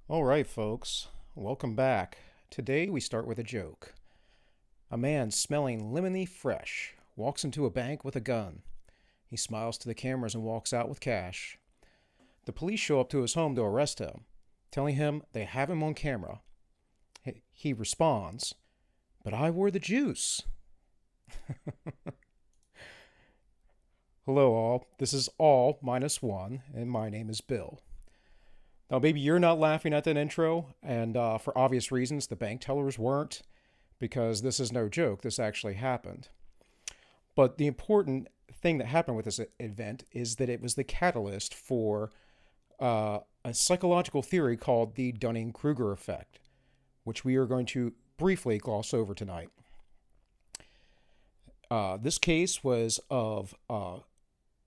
All right, folks, welcome back. Today we start with a joke. A man smelling lemony fresh walks into a bank with a gun. He smiles to the cameras and walks out with cash. The police show up to his home to arrest him, telling him they have him on camera. He responds, "But I wore the juice." Hello, all. This is AllMinucOne, and my name is Bill. Now, maybe you're not laughing at that intro, and for obvious reasons, the bank tellers weren't, because this is no joke. This actually happened. But the important thing that happened with this event is that it was the catalyst for a psychological theory called the Dunning-Kruger effect, which we are going to briefly gloss over tonight. This case was of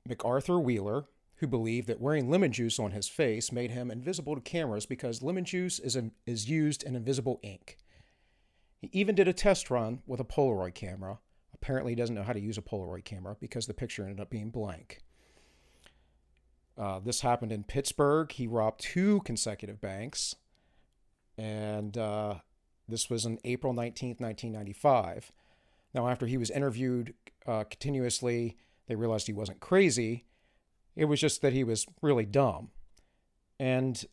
MacArthur Wheeler, who believed that wearing lemon juice on his face made him invisible to cameras because lemon juice is used in invisible ink. He even did a test run with a Polaroid camera. Apparently he doesn't know how to use a Polaroid camera because the picture ended up being blank. This happened in Pittsburgh. He robbed 2 consecutive banks. And this was on April 19th, 1995. Now, after he was interviewed continuously, they realized he wasn't crazy. It was just that he was really dumb. And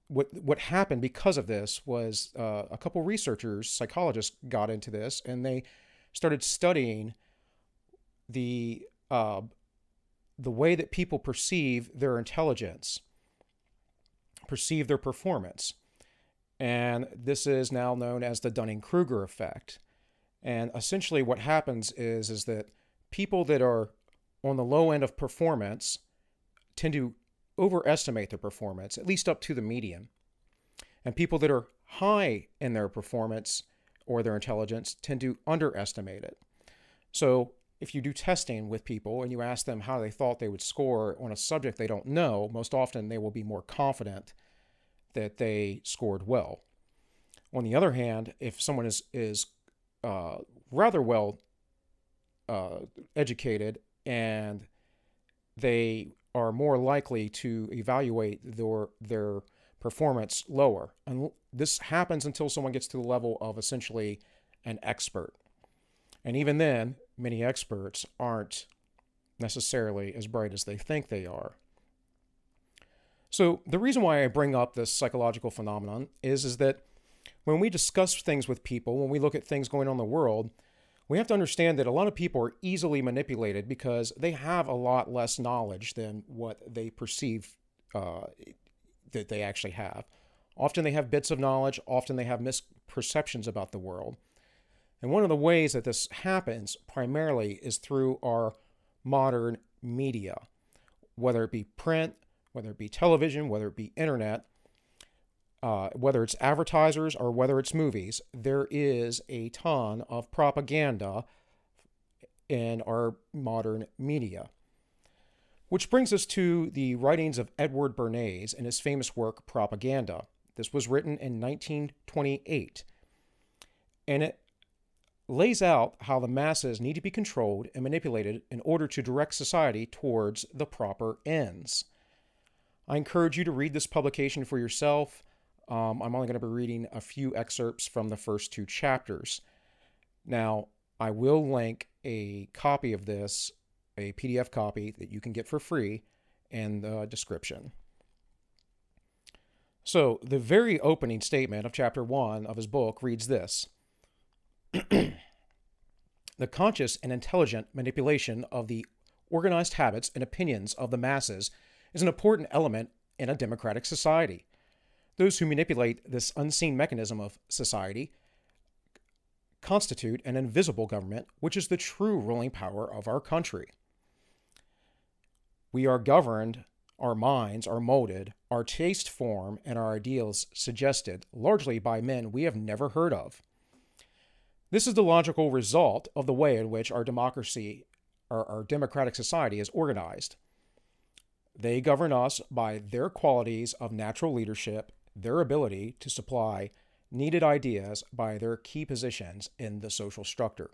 what happened because of this was a couple researchers, psychologists, got into this, and they started studying the way that people perceive their intelligence, perceive their performance. And this is now known as the Dunning-Kruger effect. And essentially what happens is that people that are on the low end of performance tend to overestimate their performance, at least up to the median. And people that are high in their performance or their intelligence tend to underestimate it. So if you do testing with people and you ask them how they thought they would score on a subject they don't know, most often they will be more confident that they scored well. On the other hand, if someone is rather well educated and they are more likely to evaluate their performance lower. And this happens until someone gets to the level of essentially an expert. And even then, many experts aren't necessarily as bright as they think they are. So the reason why I bring up this psychological phenomenon is that when we discuss things with people, when we look at things going on in the world, we have to understand that a lot of people are easily manipulated because they have a lot less knowledge than what they perceive that they actually have. Often they have bits of knowledge, often they have misperceptions about the world. And one of the ways that this happens primarily is through our modern media, whether it be print, whether it be television, whether it be internet, whether it's advertisers or whether it's movies. There is a ton of propaganda in our modern media. Which brings us to the writings of Edward Bernays and his famous work, Propaganda. This was written in 1928. And it lays out how the masses need to be controlled and manipulated in order to direct society towards the proper ends. I encourage you to read this publication for yourself. I'm only going to be reading a few excerpts from the first 2 chapters. Now, I will link a copy of this, a PDF copy that you can get for free, in the description. So, the very opening statement of chapter 1 of his book reads this: The conscious and intelligent manipulation of the organized habits and opinions of the masses is an important element in a democratic society. Those who manipulate this unseen mechanism of society constitute an invisible government, which is the true ruling power of our country. We are governed, our minds are molded, our taste formed, and our ideals suggested largely by men we have never heard of. This is the logical result of the way in which our democracy, our democratic society, is organized. They govern us by their qualities of natural leadership, their ability to supply needed ideas by their key positions in the social structure.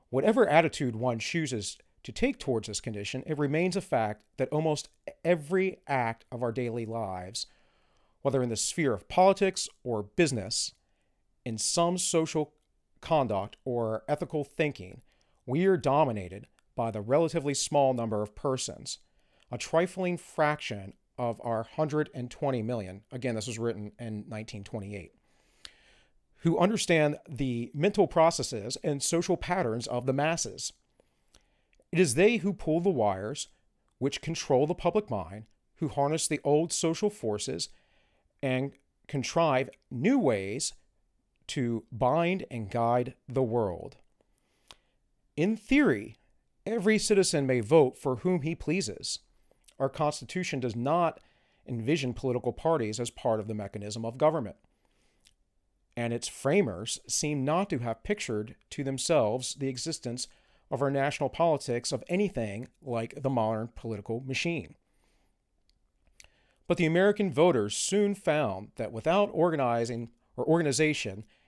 Whatever attitude one chooses to take towards this condition, it remains a fact that almost every act of our daily lives, whether in the sphere of politics or business, in some social conduct or ethical thinking, we are dominated by the relatively small number of persons, a trifling fraction of our 120 million, again, this was written in 1928, who understand the mental processes and social patterns of the masses. It is they who pull the wires, which control the public mind, who harness the old social forces and contrive new ways to bind and guide the world. In theory, every citizen may vote for whom he pleases. Our Constitution does not envision political parties as part of the mechanism of government, and its framers seem not to have pictured to themselves the existence of our national politics of anything like the modern political machine. But the American voters soon found that without organization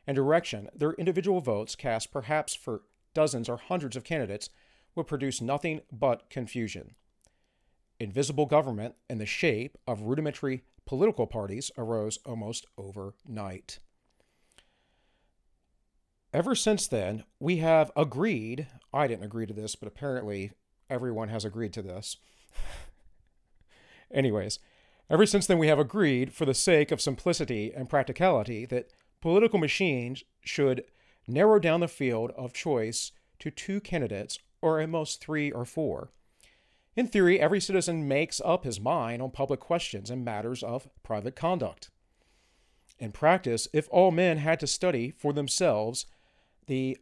and direction, their individual votes cast perhaps for dozens or hundreds of candidates would produce nothing but confusion. Invisible government in the shape of rudimentary political parties arose almost overnight. Ever since then, we have agreed, I didn't agree to this, but apparently everyone has agreed to this. Anyways, ever since then we have agreed, for the sake of simplicity and practicality, that political machines should narrow down the field of choice to 2 candidates, or at most 3 or 4. In theory, every citizen makes up his mind on public questions and matters of private conduct. In practice, if all men had to study for themselves the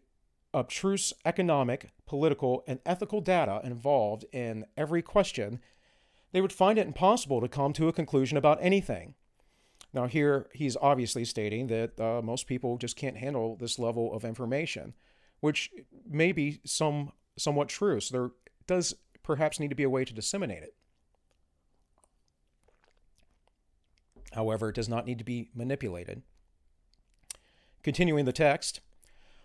abstruse economic, political, and ethical data involved in every question, they would find it impossible to come to a conclusion about anything. Now here, he's obviously stating that most people just can't handle this level of information, which may be somewhat true. So there does perhaps need to be a way to disseminate it. However, it does not need to be manipulated. Continuing the text,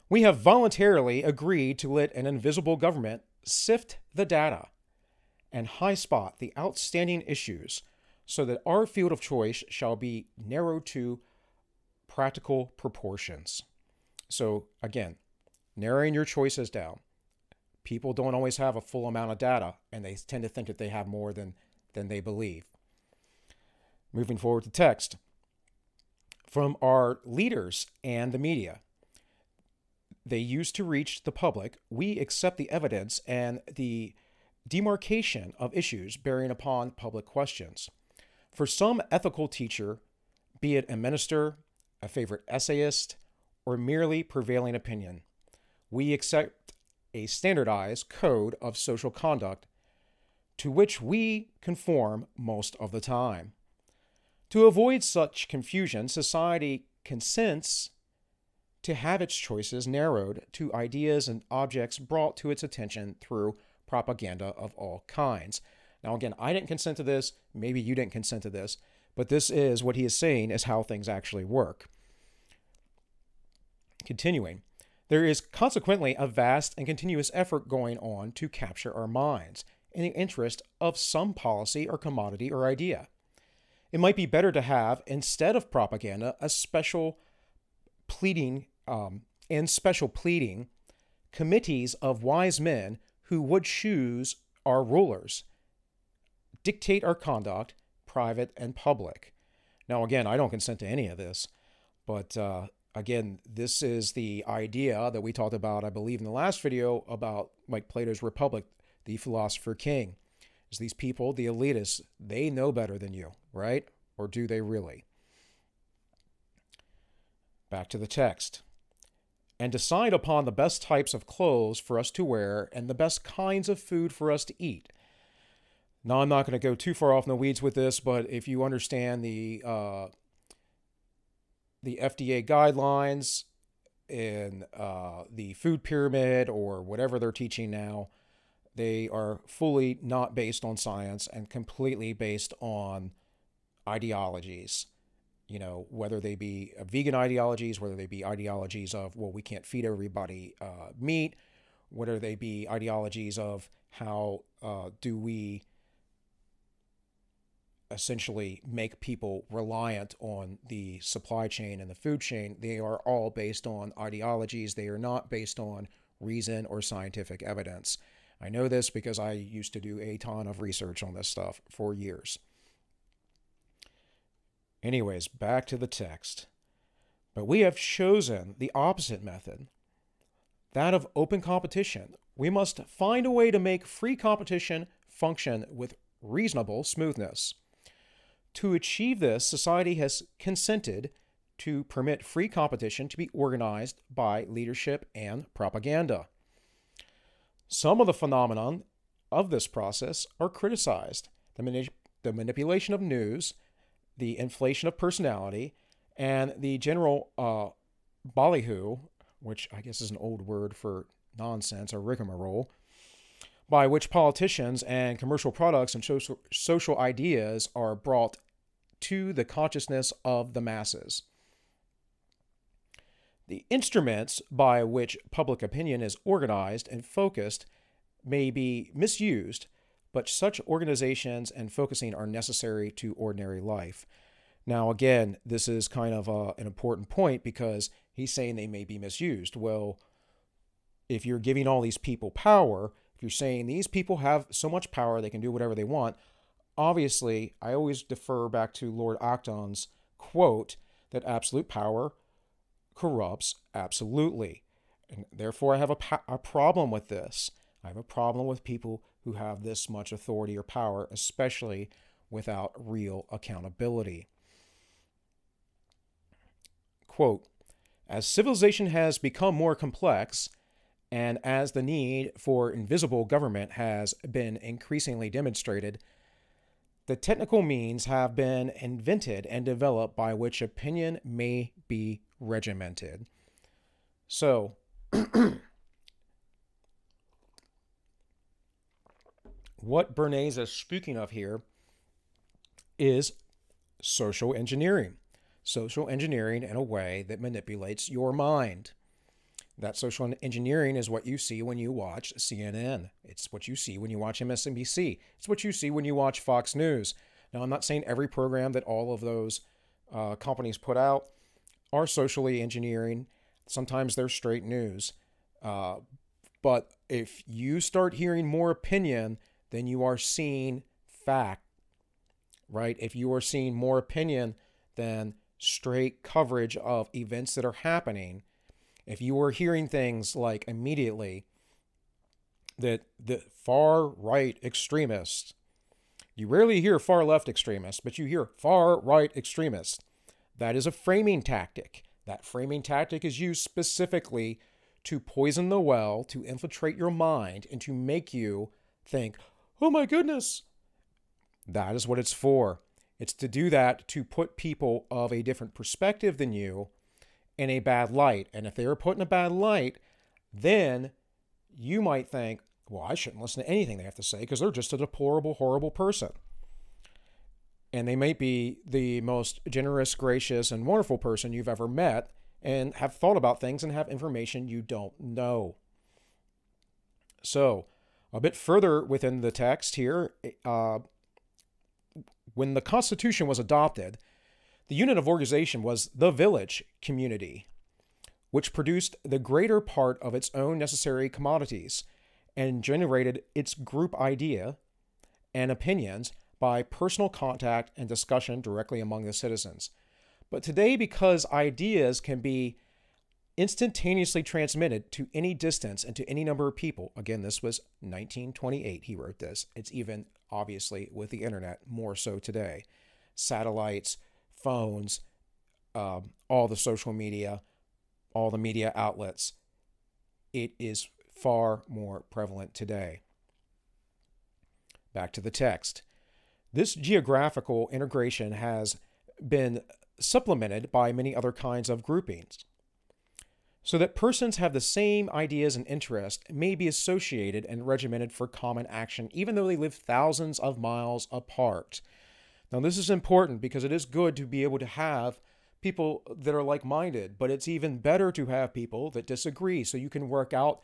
we have voluntarily agreed to let an invisible government sift the data and high spot the outstanding issues so that our field of choice shall be narrowed to practical proportions. So again, narrowing your choices down. People don't always have a full amount of data, and they tend to think that they have more than they believe. Moving forward to text. From our leaders and the media, they used to reach the public, we accept the evidence and the demarcation of issues bearing upon public questions. For some ethical teacher, be it a minister, a favorite essayist, or merely prevailing opinion, we accept a standardized code of social conduct to which we conform most of the time. To avoid such confusion, society consents to have its choices narrowed to ideas and objects brought to its attention through propaganda of all kinds. Now, again, I didn't consent to this. Maybe you didn't consent to this. But this is what he is saying is how things actually work. Continuing, there is consequently a vast and continuous effort going on to capture our minds in the interest of some policy or commodity or idea. It might be better to have, instead of propaganda, a special pleading committees of wise men who would choose our rulers, dictate our conduct, private and public. Now, again, I don't consent to any of this, but again, this is the idea that we talked about, I believe, in the last video about like Plato's Republic, the philosopher king. Is these people, the elitists, they know better than you, right? Or do they really? Back to the text. And decide upon the best types of clothes for us to wear and the best kinds of food for us to eat. Now, I'm not going to go too far off in the weeds with this, but if you understand the FDA guidelines and the food pyramid or whatever they're teaching now, they are fully not based on science and completely based on ideologies. You know, whether they be vegan ideologies, whether they be ideologies of, well, we can't feed everybody meat, whether they be ideologies of how do we essentially make people reliant on the supply chain and the food chain. They are all based on ideologies. They are not based on reason or scientific evidence. I know this because I used to do a ton of research on this stuff for years. Anyways, back to the text. But we have chosen the opposite method, that of open competition. We must find a way to make free competition function with reasonable smoothness. To achieve this, society has consented to permit free competition to be organized by leadership and propaganda. Some of the phenomena of this process are criticized. The manipulation of news, the inflation of personality, and the general ballyhoo, which I guess is an old word for nonsense or rigmarole, by which politicians and commercial products and social ideas are brought to the consciousness of the masses. The instruments by which public opinion is organized and focused may be misused, but such organizations and focusing are necessary to ordinary life. Now, again, this is kind of an important point because he's saying they may be misused. Well, if you're giving all these people power, if you're saying these people have so much power they can do whatever they want, obviously, I always defer back to Lord Acton's quote that absolute power corrupts absolutely. And therefore, I have a problem with this. I have a problem with people who have this much authority or power, especially without real accountability. Quote, as civilization has become more complex, and as the need for invisible government has been increasingly demonstrated, the technical means have been invented and developed by which opinion may be regimented. So, what Bernays is speaking of here is social engineering. Social engineering in a way that manipulates your mind. That social engineering is what you see when you watch CNN. It's what you see when you watch MSNBC. It's what you see when you watch Fox News. Now, I'm not saying every program that all of those companies put out are socially engineering. Sometimes they're straight news. But if you start hearing more opinion than you are seeing fact, right? If you are seeing more opinion than straight coverage of events that are happening, if you are hearing things like immediately that the far right extremists, you rarely hear far left extremists, but you hear far right extremists. That is a framing tactic. That framing tactic is used specifically to poison the well, to infiltrate your mind, and to make you think, oh my goodness. That is what it's for. It's to do that to put people of a different perspective than you in a bad light. And if they are put in a bad light, then you might think, well, I shouldn't listen to anything they have to say because they're just a deplorable, horrible person. And they might be the most generous, gracious, and wonderful person you've ever met and have thought about things and have information you don't know. So, a bit further within the text here, when the Constitution was adopted, the unit of organization was the village community, which produced the greater part of its own necessary commodities and generated its group idea and opinions by personal contact and discussion directly among the citizens. But today, because ideas can be instantaneously transmitted to any distance and to any number of people, again, this was 1928, he wrote this. It's even, obviously, with the internet, more so today. Satellites, phones, all the social media, all the media outlets. It is far more prevalent today. Back to the text. This geographical integration has been supplemented by many other kinds of groupings, so that persons have the same ideas and interests may be associated and regimented for common action, even though they live thousands of miles apart. Now, this is important because it is good to be able to have people that are like-minded, but it's even better to have people that disagree so you can work out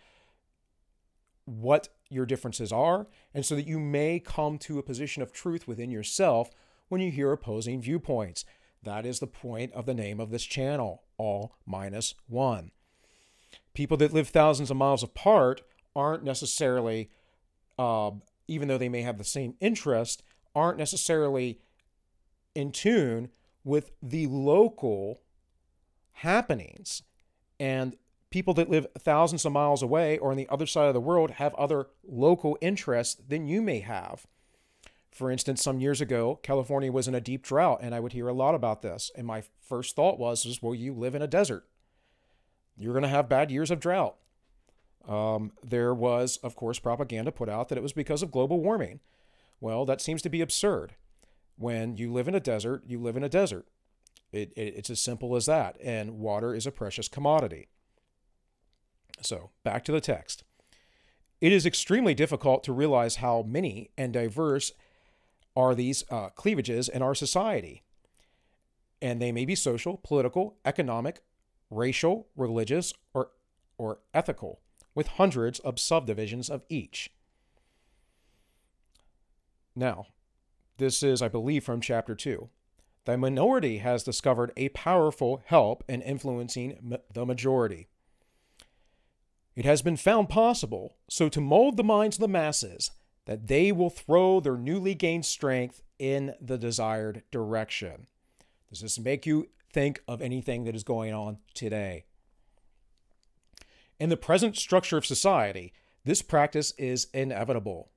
what your differences are, and so that you may come to a position of truth within yourself when you hear opposing viewpoints. That is the point of the name of this channel, AllMinucOne. People that live thousands of miles apart aren't necessarily, even though they may have the same interest, aren't necessarily in tune with the local happenings. And people that live thousands of miles away or on the other side of the world have other local interests than you may have. For instance, some years ago, California was in a deep drought, and I would hear a lot about this. And my first thought was, well, you live in a desert. You're going to have bad years of drought. There was, of course, propaganda put out that it was because of global warming. Well, that seems to be absurd. When you live in a desert, you live in a desert. It's as simple as that. And water is a precious commodity. So back to the text. It is extremely difficult to realize how many and diverse are these cleavages in our society. And they may be social, political, economic, racial, religious, or ethical, with hundreds of subdivisions of each. Now, this is, I believe, from chapter 2. The minority has discovered a powerful help in influencing the majority. It has been found possible so to mold the minds of the masses that they will throw their newly gained strength in the desired direction. Does this make you think of anything that is going on today? In the present structure of society, this practice is inevitable.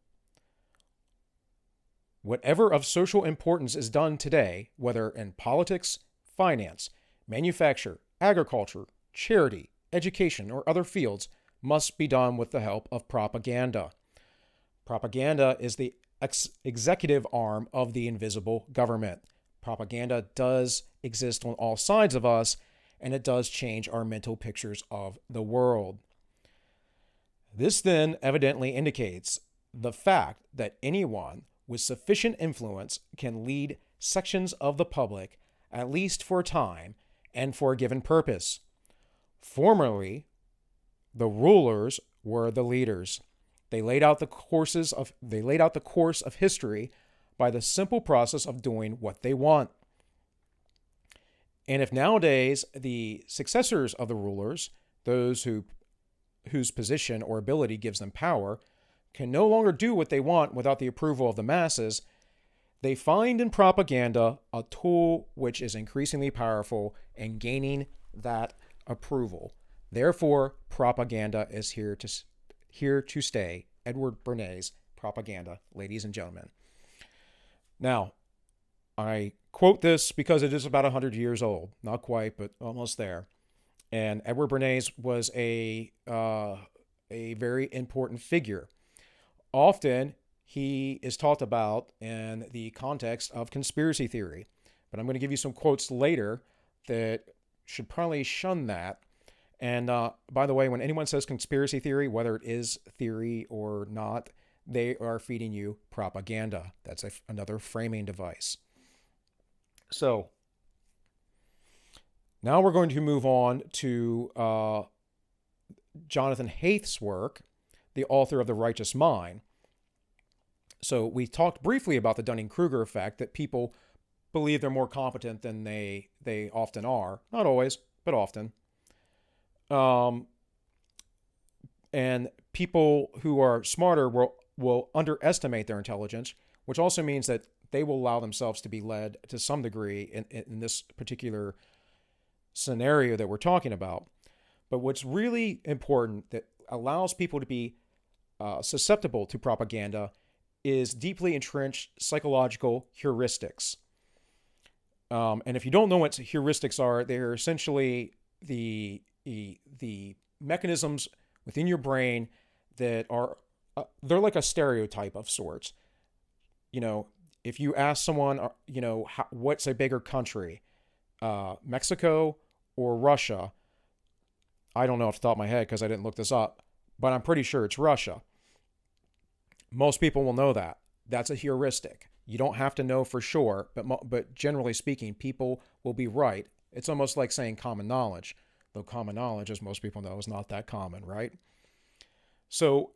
Whatever of social importance is done today, whether in politics, finance, manufacture, agriculture, charity, education, or other fields, must be done with the help of propaganda. Propaganda is the executive arm of the invisible government. Propaganda does exist on all sides of us, and it does change our mental pictures of the world. This then evidently indicates the fact that anyone with sufficient influence can lead sections of the public, at least for a time, and for a given purpose. Formerly, the rulers were the leaders. They laid out the course of history by the simple process of doing what they want. And if nowadays the successors of the rulers, those whose position or ability gives them power, can no longer do what they want without the approval of the masses, they find in propaganda a tool which is increasingly powerful in gaining that approval. Therefore, propaganda is here to stay. Edward Bernays, Propaganda, ladies and gentlemen. Now, I quote this because it is about 100 years old. Not quite, but almost there. And Edward Bernays was a very important figure. Often, he is talked about in the context of conspiracy theory. But I'm going to give you some quotes later that should probably shun that. And by the way, when anyone says conspiracy theory, whether it is theory or not, they are feeding you propaganda. That's another framing device. So now we're going to move on to Jonathan Haidt's work, the author of The Righteous Mind. So we talked briefly about the Dunning-Kruger effect, that people believe they're more competent than they often are. Not always, but often. And people who are smarter will underestimate their intelligence, which also means that they will allow themselves to be led to some degree in this particular scenario that we're talking about. But what's really important that allows people to be susceptible to propaganda is deeply entrenched psychological heuristics. And if you don't know what heuristics are, they're essentially the mechanisms within your brain that are, they're like a stereotype of sorts. You know, if you ask someone, what's a bigger country, Mexico or Russia? I don't know off the top of my head because I didn't look this up, but I'm pretty sure it's Russia. Most people will know that. That's a heuristic. You don't have to know for sure, but generally speaking, people will be right. It's almost like saying common knowledge. Though common knowledge, as most people know, is not that common, right? So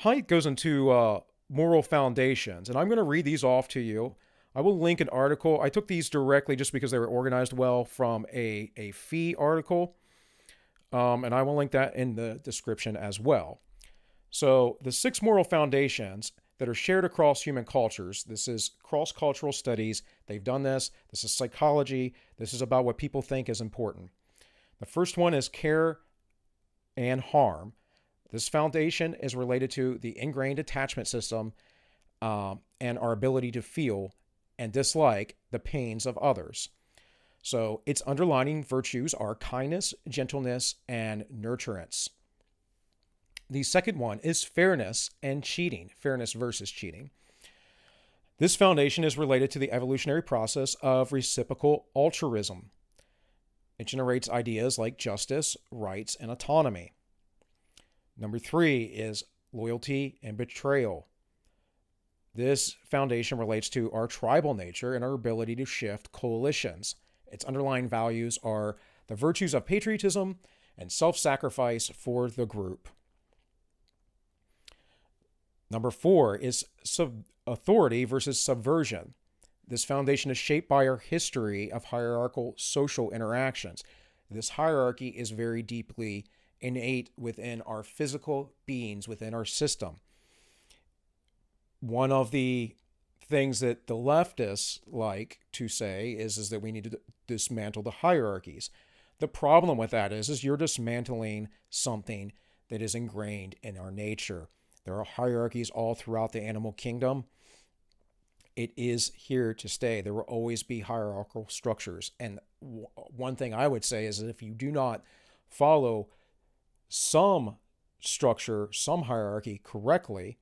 Haidt goes into moral foundations, and I'm going to read these off to you. I will link an article. I took these directly just because they were organized well from a fee article, and I will link that in the description as well. So the 6 moral foundations that are shared across human cultures. This is cross-cultural studies. They've done this. This is psychology. This is about what people think is important. The first one is care and harm. This foundation is related to the ingrained attachment system and our ability to feel and dislike the pains of others. So its underlying virtues are kindness, gentleness, and nurturance. The second one is fairness and cheating, fairness versus cheating. This foundation is related to the evolutionary process of reciprocal altruism. It generates ideas like justice, rights, and autonomy. Number 3 is loyalty and betrayal. This foundation relates to our tribal nature and our ability to shift coalitions. Its underlying values are the virtues of patriotism and self-sacrifice for the group. Number 4 is authority versus subversion. This foundation is shaped by our history of hierarchical social interactions. This hierarchy is very deeply innate within our physical beings, within our system. One of the things that the leftists like to say is that we need to dismantle the hierarchies. The problem with that is you're dismantling something that is ingrained in our nature. There are hierarchies all throughout the animal kingdom. It is here to stay. There will always be hierarchical structures. And one thing I would say is that if you do not follow some structure, some hierarchy correctly,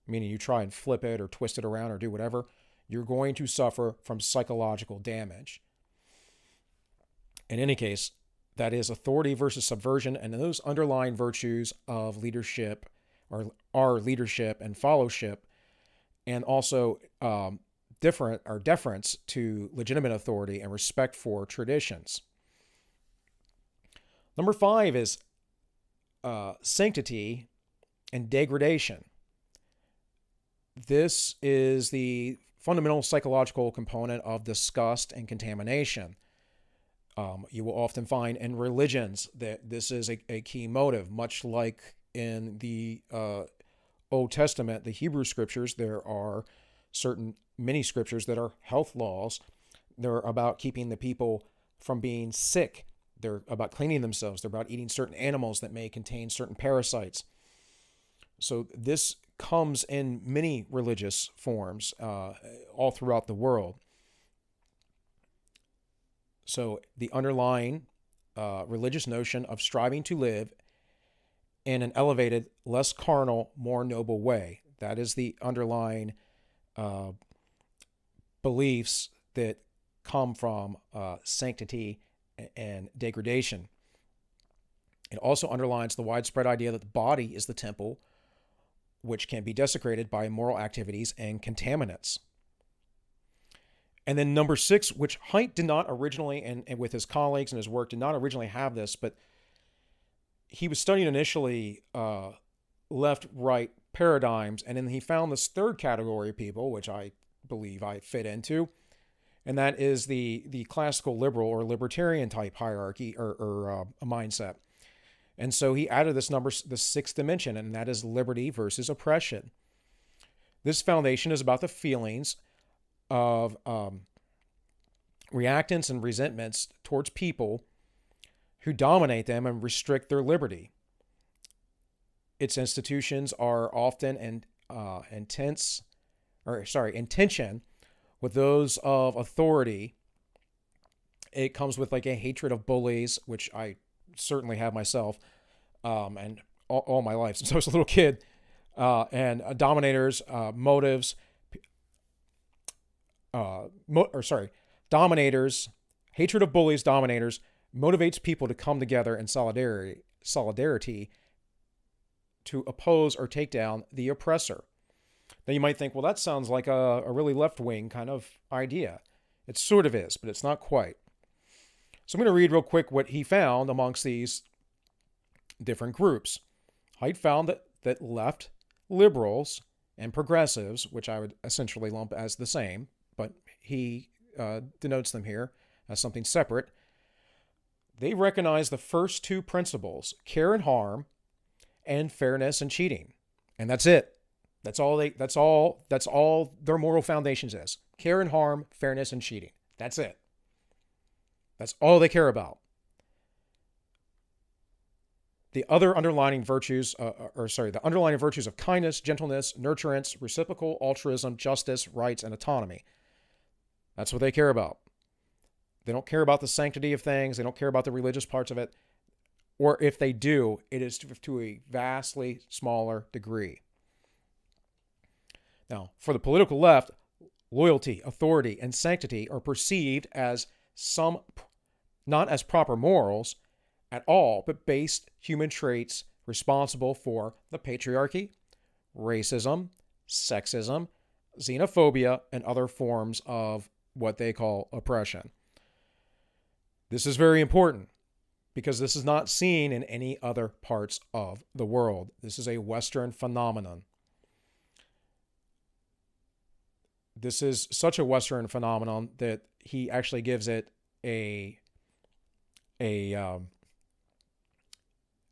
meaning you try and flip it or twist it around or do whatever, you're going to suffer from psychological damage. In any case, that is authority versus subversion, and those underlying virtues of leadership are leadership and followship, and also deference to legitimate authority and respect for traditions. Number 5 is sanctity and degradation. This is the fundamental psychological component of disgust and contamination. You will often find in religions that this is a key motive, much like in the Old Testament, the Hebrew scriptures. There are many scriptures that are health laws. They're about keeping the people from being sick. They're about cleaning themselves. They're about eating certain animals that may contain certain parasites. So this comes in many religious forms all throughout the world. So the underlying religious notion of striving to live in an elevated, less carnal, more noble way. That is the underlying beliefs that come from sanctity and degradation. It also underlines the widespread idea that the body is the temple, which can be desecrated by immoral activities and contaminants. And then number 6, which Haidt did not originally, and with his colleagues and his work, did not originally have this, but he was studying initially left-right paradigms, and then he found this third category of people, which I believe I fit into, and that is the classical liberal or libertarian type hierarchy or mindset. And so he added this number, the 6th dimension, and that is liberty versus oppression. This foundation is about the feelings of reactance and resentments towards people who dominate them and restrict their liberty. Its institutions are often in tension with those of authority. It comes with like a hatred of bullies, which I certainly have myself, and all my life since I was a little kid, and dominators, motives, dominators, hatred of bullies, dominators, motivates people to come together in solidarity to oppose or take down the oppressor. Now you might think, well, that sounds like a really left-wing kind of idea. It sort of is, but it's not quite. So I'm going to read real quick what he found amongst these different groups. Haidt found that left liberals and progressives, which I would essentially lump as the same, but he denotes them here as something separate. They recognize the first two principles, care and harm, and fairness and cheating. And that's it. That's all their moral foundations is. Care and harm, fairness and cheating. That's it. That's all they care about. The underlying virtues of kindness, gentleness, nurturance, reciprocal altruism, justice, rights, and autonomy. That's what they care about. They don't care about the sanctity of things. They don't care about the religious parts of it. Or if they do, it is to a vastly smaller degree. Now, for the political left, loyalty, authority, and sanctity are perceived as not as proper morals at all, but based human traits responsible for the patriarchy, racism, sexism, xenophobia, and other forms of what they call oppression. This is very important because this is not seen in any other parts of the world. This is a Western phenomenon. This is such a Western phenomenon that he actually gives it an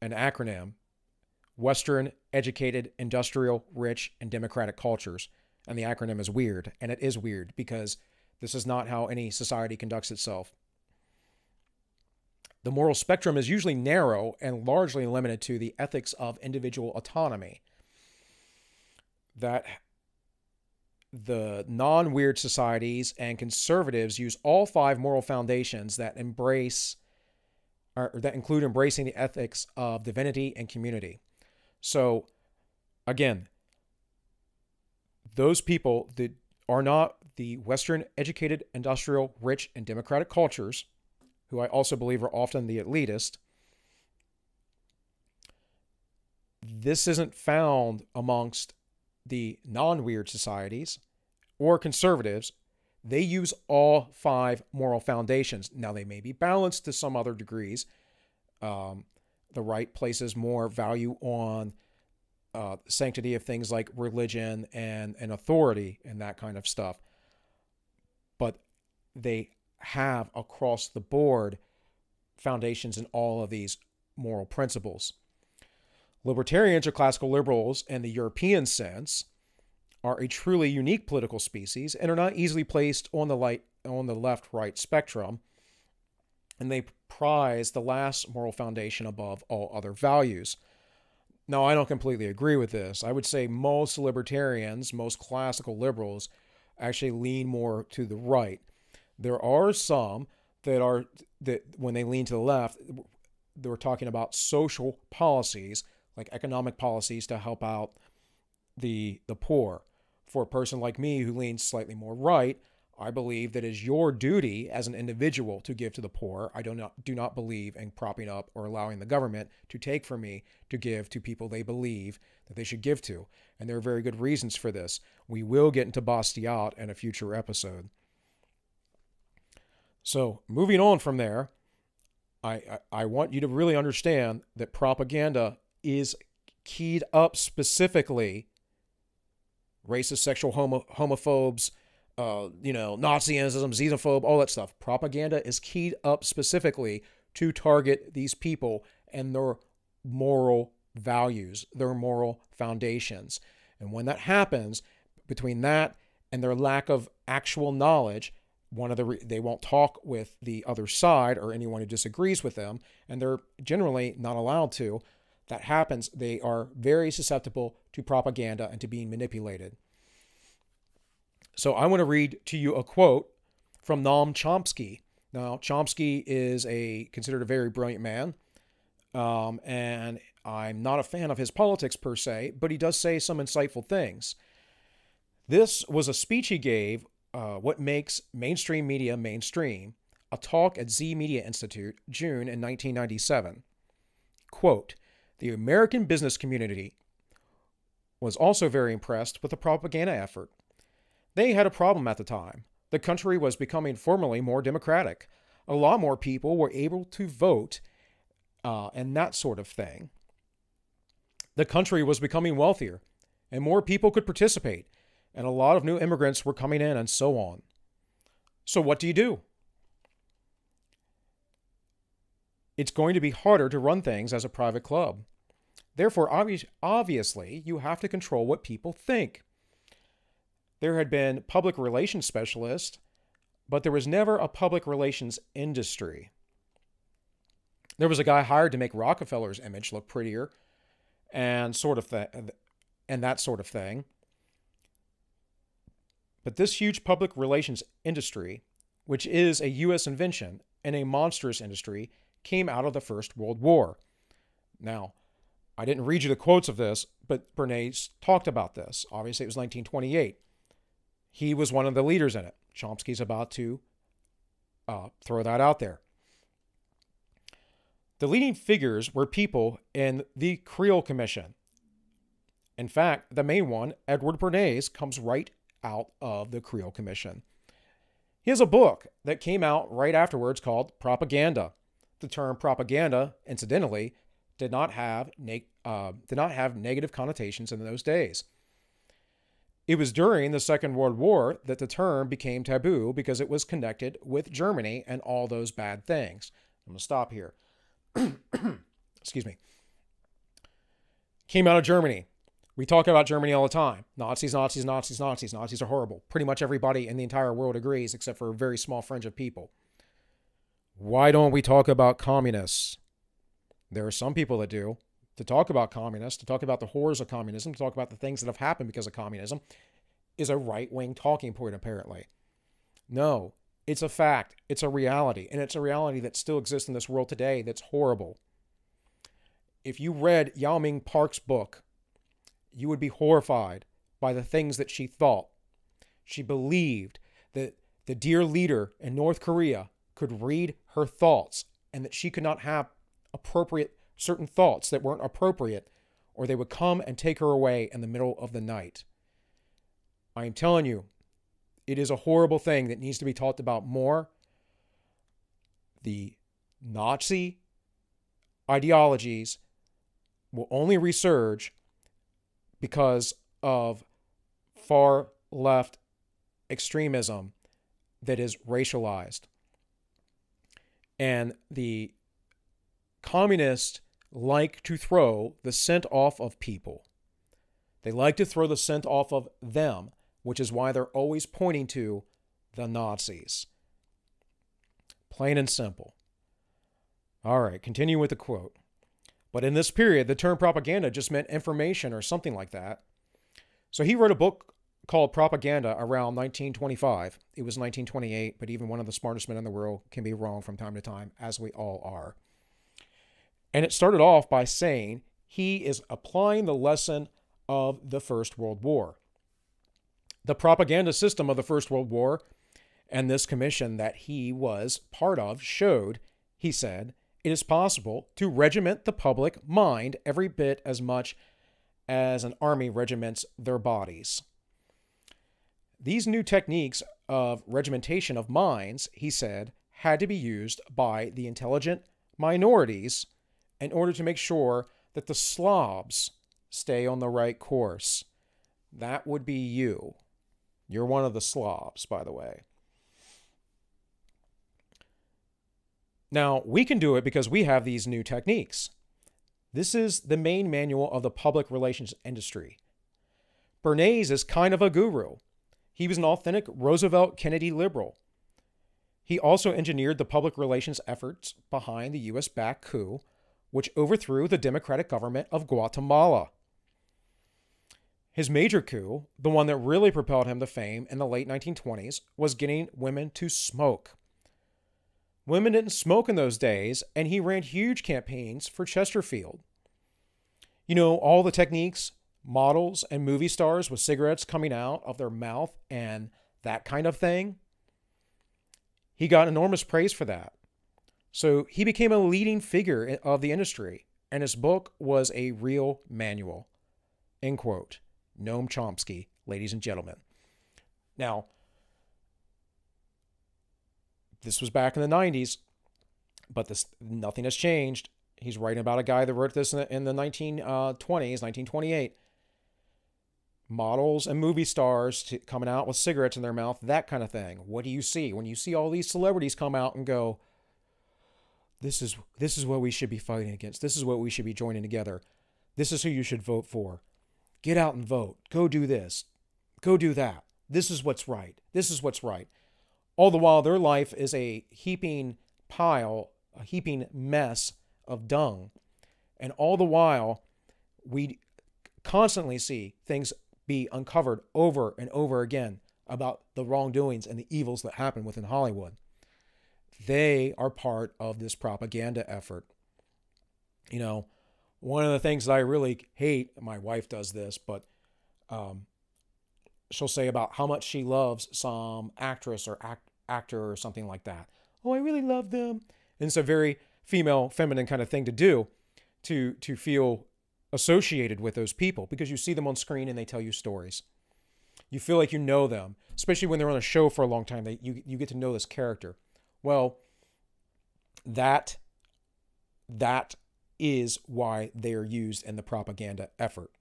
acronym: Western Educated, Industrial, Rich, and Democratic Cultures. And the acronym is weird, and it is weird because this is not how any society conducts itself. The moral spectrum is usually narrow and largely limited to the ethics of individual autonomy. That the non-weird societies and conservatives use all five moral foundations that include embracing the ethics of divinity and community. So, again, those people that are not the Western educated, industrial, rich, and democratic cultures, who I also believe are often the elitist, this isn't found amongst the non-weird societies or conservatives. They use all five moral foundations. Now, they may be balanced to some other degrees. The right places more value on sanctity of things like religion and authority and that kind of stuff. But they have across the board foundations in all of these moral principles. Libertarians or classical liberals in the European sense are a truly unique political species and are not easily placed on the left-right spectrum, and they prize the last moral foundation above all other values. Now, I don't completely agree with this. I would say most libertarians, most classical liberals, actually lean more to the right. There are some that when they lean to the left, they're talking about social policies, like economic policies to help out the poor. For a person like me who leans slightly more right, I believe that it is your duty as an individual to give to the poor. I do not believe in propping up or allowing the government to take from me to give to people they believe that they should give to. And there are very good reasons for this. We will get into Bastiat in a future episode. So moving on from there, I want you to really understand that propaganda is keyed up specifically racist, sexual, homophobes, Nazism, xenophobe, all that stuff. Propaganda is keyed up specifically to target these people and their moral values, their moral foundations. And when that happens, between that and their lack of actual knowledge, they won't talk with the other side or anyone who disagrees with them, and they're generally not allowed to. That happens, they are very susceptible to propaganda and to being manipulated. So I want to read to you a quote from Noam Chomsky. Now, Chomsky is considered a very brilliant man, and I'm not a fan of his politics per se, but he does say some insightful things. This was a speech he gave, What Makes Mainstream Media Mainstream, a talk at Z Media Institute, June in 1997. Quote, "The American business community was also very impressed with the propaganda effort. They had a problem at the time. The country was becoming formally more democratic. A lot more people were able to vote and that sort of thing. The country was becoming wealthier. and more people could participate, and a lot of new immigrants were coming in, and so on. So what do you do? It's going to be harder to run things as a private club. Therefore, obviously, you have to control what people think. There had been public relations specialists, but there was never a public relations industry. There was a guy hired to make Rockefeller's image look prettier and that sort of thing. But this huge public relations industry, which is a U.S. invention and a monstrous industry, came out of the First World War. Now, I didn't read you the quotes of this, but Bernays talked about this. Obviously, it was 1928. He was one of the leaders in it. Chomsky's about to throw that out there. The leading figures were people in the Creel Commission. In fact, the main one, Edward Bernays, comes right out of the Creel Commission. He has a book that came out right afterwards called Propaganda. The term propaganda, incidentally, did not have negative connotations in those days. It was during the Second World War that the term became taboo because it was connected with Germany and all those bad things. I'm going to stop here. Excuse me. Came out of Germany. We talk about Germany all the time. Nazis, Nazis, Nazis, Nazis. Nazis are horrible. Pretty much everybody in the entire world agrees, except for a very small fringe of people. Why don't we talk about communists? There are some people that do. To talk about communists, to talk about the horrors of communism, to talk about the things that have happened because of communism, is a right-wing talking point, apparently. No, it's a fact. It's a reality. And it's a reality that still exists in this world today that's horrible. If you read Yao Ming Park's book, you would be horrified by the things that she thought. She believed that the dear leader in North Korea could read her thoughts and that she could not have certain thoughts that weren't appropriate, or they would come and take her away in the middle of the night. I am telling you, it is a horrible thing that needs to be talked about more. The Nazi ideologies will only resurge because of far left extremism that is racialized. And the communists like to throw the scent off of people. They like to throw the scent off of them, which is why they're always pointing to the Nazis. Plain and simple. All right, continue with the quote. But in this period, the term propaganda just meant information or something like that. So he wrote a book called Propaganda around 1925. It was 1928, but even one of the smartest men in the world can be wrong from time to time, as we all are. And it started off by saying he is applying the lesson of the First World War. The propaganda system of the First World War and this commission that he was part of showed, he said, it is possible to regiment the public mind every bit as much as an army regiments their bodies. These new techniques of regimentation of minds, he said, had to be used by the intelligent minorities in order to make sure that the slobs stay on the right course. That would be you. You're one of the slobs, by the way. Now, we can do it because we have these new techniques. This is the main manual of the public relations industry. Bernays is kind of a guru. He was an authentic Roosevelt Kennedy liberal. He also engineered the public relations efforts behind the U.S.-backed coup, which overthrew the democratic government of Guatemala. His major coup, the one that really propelled him to fame in the late 1920s, was getting women to smoke. Women didn't smoke in those days, and he ran huge campaigns for Chesterfield. You know, all the techniques, models, and movie stars with cigarettes coming out of their mouth and that kind of thing. He got enormous praise for that. So he became a leading figure of the industry, and his book was a real manual. End quote. Noam Chomsky, ladies and gentlemen. Now, this was back in the 90s, but nothing has changed. He's writing about a guy that wrote this in the 1920s, 1928. models and movie stars coming out with cigarettes in their mouth, that kind of thing. What do you see when you see all these celebrities come out and go, this is what we should be fighting against. This is what we should be joining together. This is who you should vote for. Get out and vote. Go do this. Go do that. This is what's right. This is what's right. All the while, their life is a heaping mess of dung. And all the while, we constantly see things be uncovered over and over again about the wrongdoings and the evils that happen within Hollywood. They are part of this propaganda effort. You know, one of the things that I really hate, my wife does this, but she'll say about how much she loves some actress or actor or something like that. Oh, I really love them. And it's a very female, feminine kind of thing to do, to feel associated with those people, because you see them on screen and they tell you stories. You feel like you know them, especially when they're on a show for a long time. You get to know this character. Well, that is why they are used in the propaganda effort.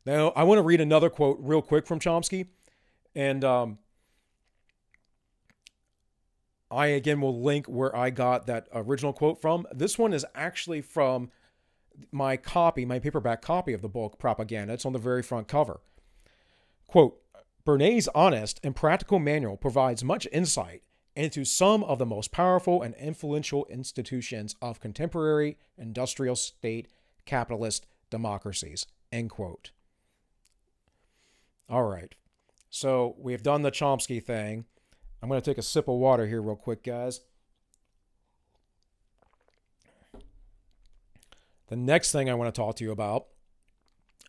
Now, I want to read another quote real quick from Chomsky. And I, again, will link where I got that original quote from. This one is actually from my paperback copy of the book Propaganda. It's on the very front cover. Quote, Bernays' honest and practical manual provides much insight into some of the most powerful and influential institutions of contemporary industrial state capitalist democracies. End quote. All right. So we have done the Chomsky thing. I'm going to take a sip of water here real quick, guys. The next thing I want to talk to you about,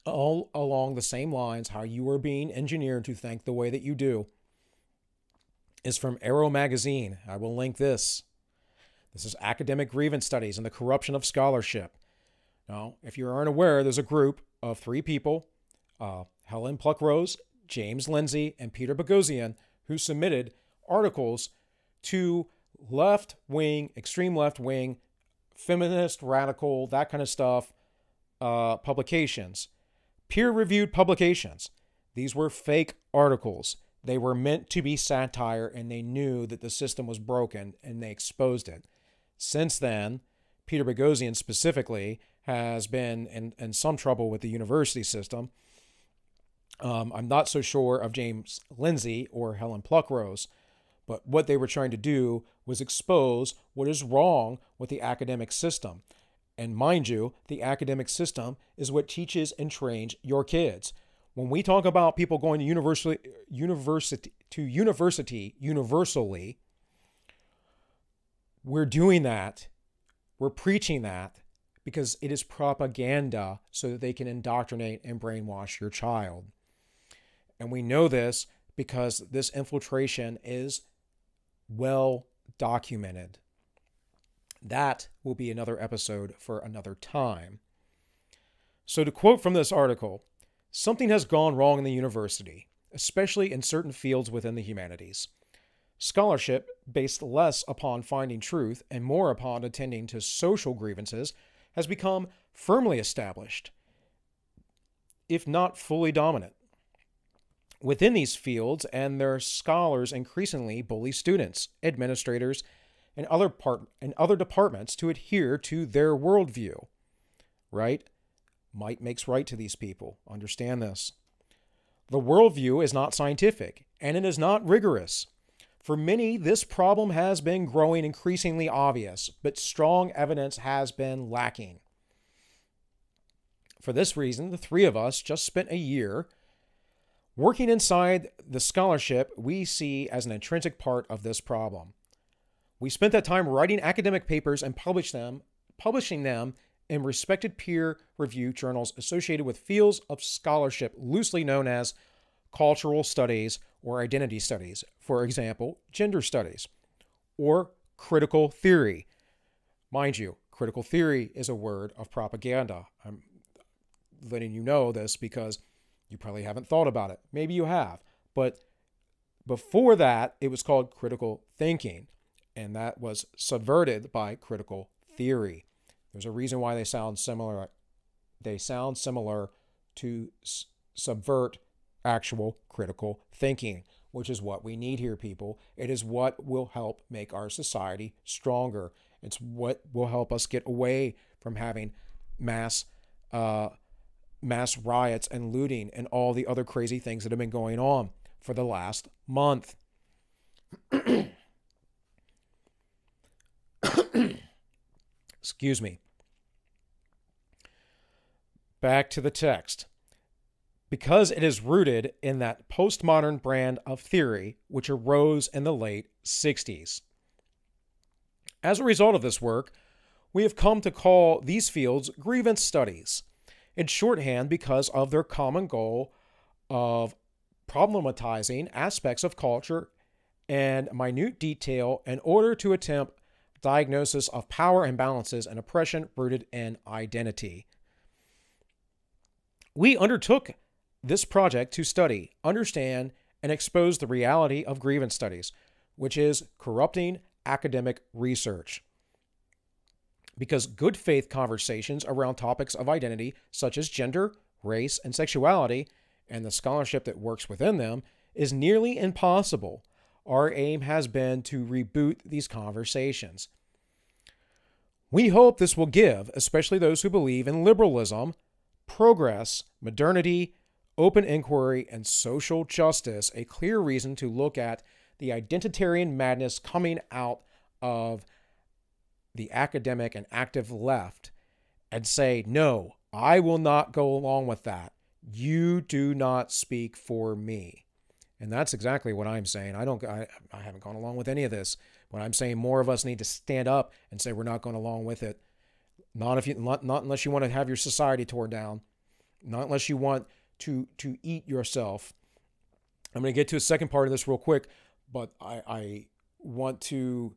all along the same lines, how you are being engineered to think the way that you do, is from Arrow Magazine. I will link this. This is Academic Grievance Studies and the Corruption of Scholarship. Now, if you aren't aware, there's a group of 3 people, Helen, Pluckrose, James Lindsay, and Peter Boghossian, who submitted articles to left-wing, extreme left-wing, feminist, radical, that kind of stuff, publications. Peer-reviewed publications. These were fake articles. They were meant to be satire, and they knew that the system was broken, and they exposed it. Since then, Peter Boghossian specifically has been in some trouble with the university system. I'm not so sure of James Lindsay or Helen Pluckrose, but what they were trying to do was expose what is wrong with the academic system. And mind you, the academic system is what teaches and trains your kids. When we talk about people going to university universally, we're doing that. We're preaching that because it is propaganda so that they can indoctrinate and brainwash your child. And we know this because this infiltration is well documented. That will be another episode for another time. So to quote from this article, something has gone wrong in the university, especially in certain fields within the humanities. Scholarship, based less upon finding truth and more upon attending to social grievances, has become firmly established, if not fully dominant. Within these fields, and their scholars increasingly bully students, administrators, and other departments to adhere to their worldview. Right? Might makes right to these people. Understand this. The worldview is not scientific, and it is not rigorous. For many, this problem has been growing increasingly obvious, but strong evidence has been lacking. For this reason, the 3 of us just spent a year working inside the scholarship we see as an intrinsic part of this problem. We spent that time writing academic papers and publishing them in respected peer-reviewed journals associated with fields of scholarship loosely known as cultural studies or identity studies, for example, gender studies, or critical theory. Mind you, critical theory is a word of propaganda. I'm letting you know this because you probably haven't thought about it. Maybe you have. But before that, it was called critical thinking, and that was subverted by critical theory. There's a reason why they sound similar. They sound similar to subvert actual critical thinking, which is what we need here, people. It is what will help make our society stronger. It's what will help us get away from having mass riots and looting and all the other crazy things that have been going on for the last month. Excuse me. Back to the text. Because it is rooted in that postmodern brand of theory which arose in the late 60s. As a result of this work, we have come to call these fields grievance studies, in shorthand because of their common goal of problematizing aspects of culture and minute detail in order to attempt diagnosis of power imbalances and oppression rooted in identity. We undertook this project to study, understand, and expose the reality of grievance studies, which is corrupting academic research. Because good faith conversations around topics of identity, such as gender, race, and sexuality, and the scholarship that works within them, is nearly impossible. Our aim has been to reboot these conversations. We hope this will give, especially those who believe in liberalism, progress, modernity, open inquiry, and social justice, a clear reason to look at the identitarian madness coming out of the academic and active left and say, no, I will not go along with that. You do not speak for me. And that's exactly what I'm saying. I haven't gone along with any of this. But I'm saying more of us need to stand up and say we're not going along with it. Not unless you want to have your society torn down. Not unless you want to eat yourself. I'm going to get to a second part of this real quick, but I want to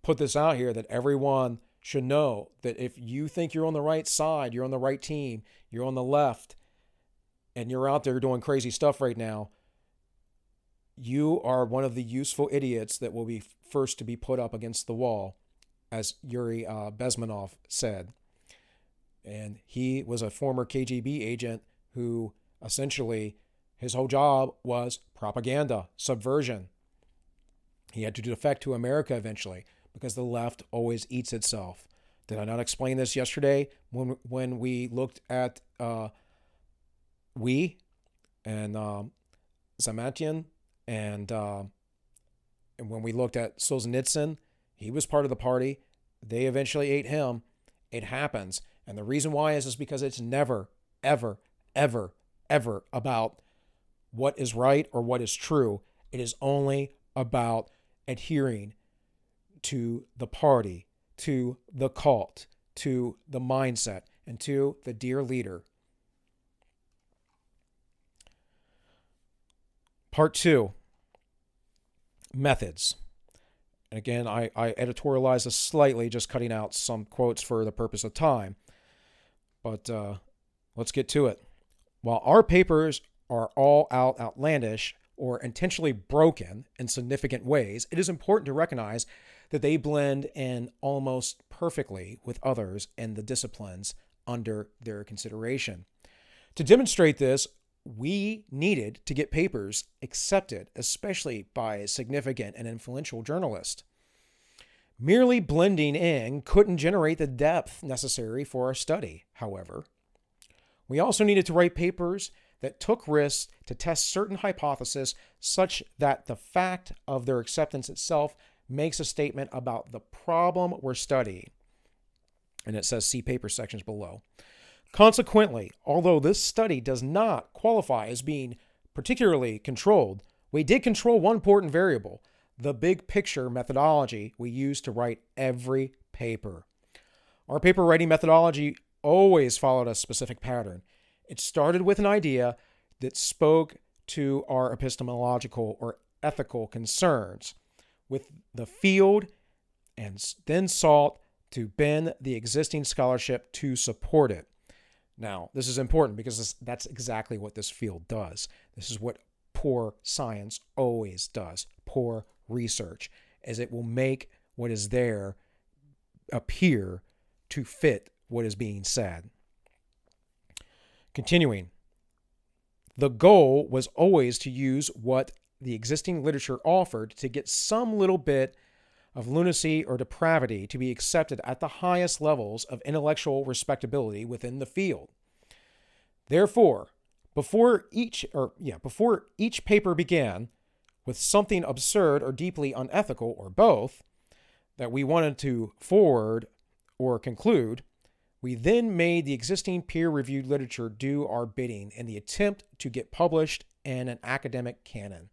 put this out here that everyone should know that if you think you're on the right side, you're on the right team, you're on the left, and you're out there doing crazy stuff right now, you are one of the useful idiots that will be first to be put up against the wall, as Yuri Bezmenov said. And he was a former KGB agent who essentially his whole job was propaganda, subversion. He had to defect to America eventually because the left always eats itself. Did I not explain this yesterday when we looked at Zamatian and when we looked at Solzhenitsyn? He was part of the party. They eventually ate him. It happens. And the reason why is because it's never, ever, ever, ever about what is right or what is true. It is only about adhering to the party, to the cult, to the mindset, and to the dear leader. Part 2, methods. And again, I editorialize this slightly, just cutting out some quotes for the purpose of time. But let's get to it. While our papers are all out outlandish or intentionally broken in significant ways, it is important to recognize that they blend in almost perfectly with others in the disciplines under their consideration. To demonstrate this, we needed to get papers accepted, especially by significant and influential journalists. Merely blending in couldn't generate the depth necessary for our study, however. We also needed to write papers that took risks to test certain hypotheses such that the fact of their acceptance itself makes a statement about the problem we're studying. And it says see paper sections below. Consequently, although this study does not qualify as being particularly controlled, we did control one important variable, the big picture methodology we use to write every paper. Our paper writing methodology always followed a specific pattern. It started with an idea that spoke to our epistemological or ethical concerns with the field and then sought to bend the existing scholarship to support it. Now, this is important because that's exactly what this field does. This is what poor science always does. Poor research, as it will make what is there appear to fit what is being said. Continuing, The goal was always to use what the existing literature offered to get some little bit of lunacy or depravity to be accepted at the highest levels of intellectual respectability within the field. Therefore, before each paper began with something absurd or deeply unethical or both that we wanted to forward or conclude, we then made the existing peer-reviewed literature do our bidding in the attempt to get published in an academic canon.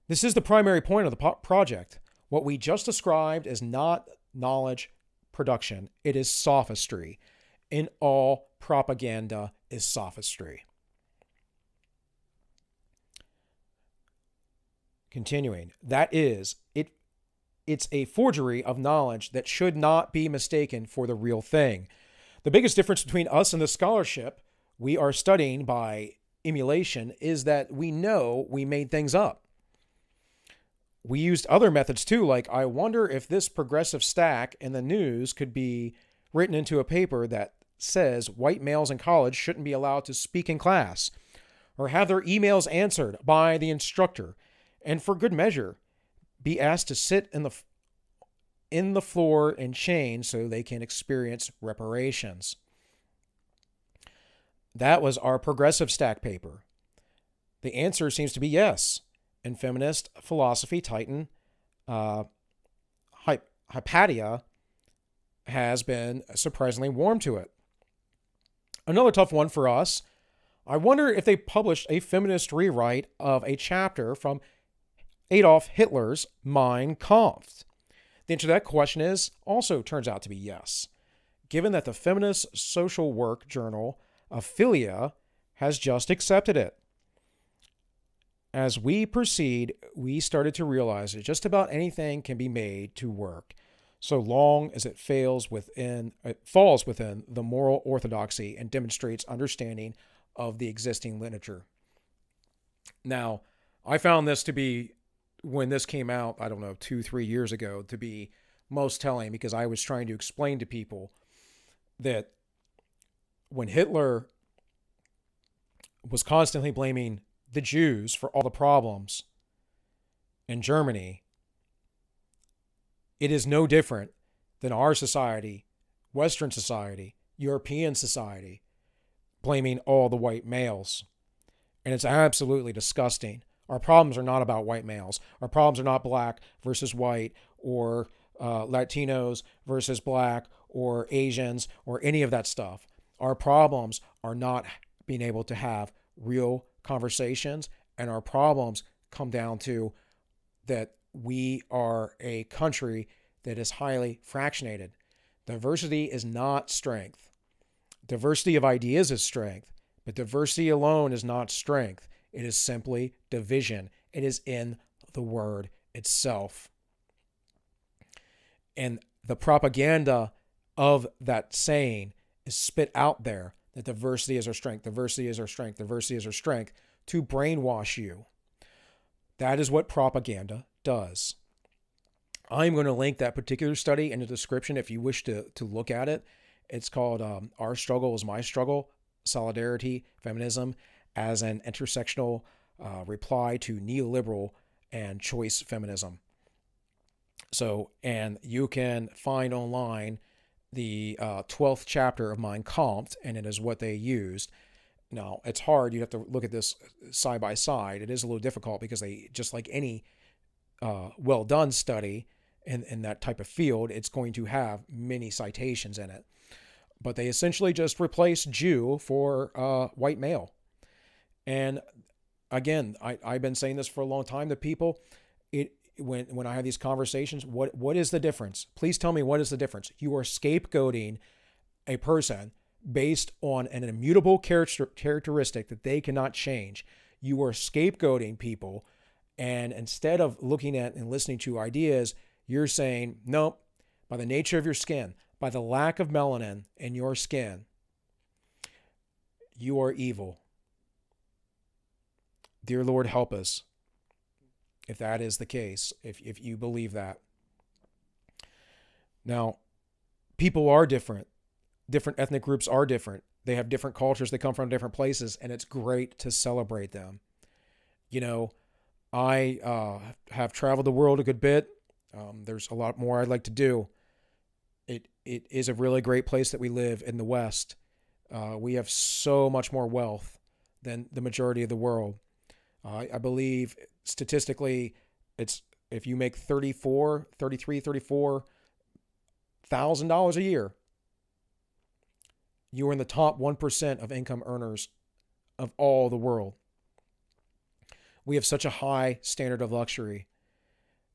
This is the primary point of the project. What we just described is not knowledge production. It is sophistry. And all propaganda is sophistry. Continuing, that is, it's a forgery of knowledge that should not be mistaken for the real thing. The biggest difference between us and the scholarship we are studying by emulation is that we know we made things up. We used other methods too, like I wonder if this progressive stack in the news could be written into a paper that says white males in college shouldn't be allowed to speak in class or have their emails answered by the instructor, and for good measure, be asked to sit in the floor in chains so they can experience reparations. That was our progressive stack paper. The answer seems to be yes. And feminist philosophy titan Hypatia has been surprisingly warm to it. Another tough one for us. I wonder if they published a feminist rewrite of a chapter from Adolf Hitler's Mein Kampf. The answer to that question is also turns out to be yes, given that the feminist social work journal Ophelia has just accepted it. As we proceed, we started to realize that just about anything can be made to work, so long as it falls within the moral orthodoxy and demonstrates understanding of the existing literature. Now, I found this to be, when this came out, I don't know, 2-3 years ago, to be most telling, because I was trying to explain to people that when Hitler was constantly blaming the Jews for all the problems in Germany, it is no different than our society, Western society, European society, blaming all the white males. And it's absolutely disgusting. Our problems are not about white males. Our problems are not black versus white, or Latinos versus black, or Asians, or any of that stuff. Our problems are not being able to have real conversations, and our problems come down to that we are a country that is highly fractionated. Diversity is not strength. Diversity of ideas is strength, but diversity alone is not strength. It is simply division. It is in the word itself. And the propaganda of that saying is spit out there, that diversity is our strength, diversity is our strength, diversity is our strength, to brainwash you. That is what propaganda does. I'm going to link that particular study in the description if you wish to look at it. It's called Our Struggle is My Struggle, Solidarity, Feminism, as an intersectional reply to neoliberal and choice feminism. So, and you can find online the 12th chapter of Mein Kampf, and it is what they used. Now, it's hard. You have to look at this side by side. It is a little difficult because they, just like any well-done study in that type of field, it's going to have many citations in it. But they essentially just replace Jew for white male. And again, I've been saying this for a long time to people. When I have these conversations, what is the difference? Please tell me, what is the difference? You are scapegoating a person based on an immutable characteristic that they cannot change. You are scapegoating people, and instead of looking at and listening to ideas, you're saying, nope, by the nature of your skin, by the lack of melanin in your skin, you are evil. Dear Lord, help us. If that is the case, if you believe that. Now, people are different. Different ethnic groups are different. They have different cultures. They come from different places, and it's great to celebrate them. You know, I have traveled the world a good bit. There's a lot more I'd like to do. It is a really great place that we live in the West. We have so much more wealth than the majority of the world. I believe statistically, it's if you make $34,000 a year, you are in the top 1% of income earners of all the world. We have such a high standard of luxury,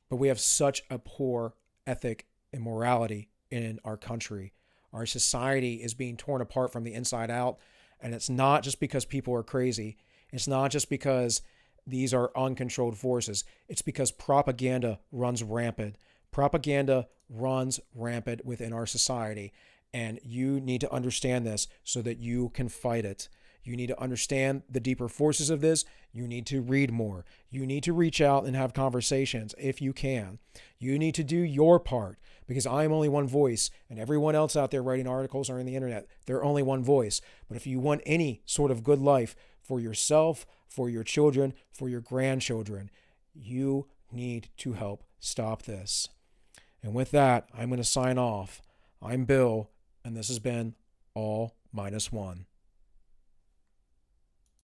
but we have such a poor ethic and morality in our country. Our society is being torn apart from the inside out, and it's not just because people are crazy. It's not just because these are uncontrolled forces. It's because propaganda runs rampant. Propaganda runs rampant within our society, and you need to understand this so that you can fight it. You need to understand the deeper forces of this. You need to read more. You need to reach out and have conversations if you can. You need to do your part, because I am only one voice, and everyone else out there writing articles or on the internet, they're only one voice. But if you want any sort of good life for yourself, for your children, for your grandchildren, you need to help stop this. And with that, I'm going to sign off. I'm Bill, and this has been AllMinucOne.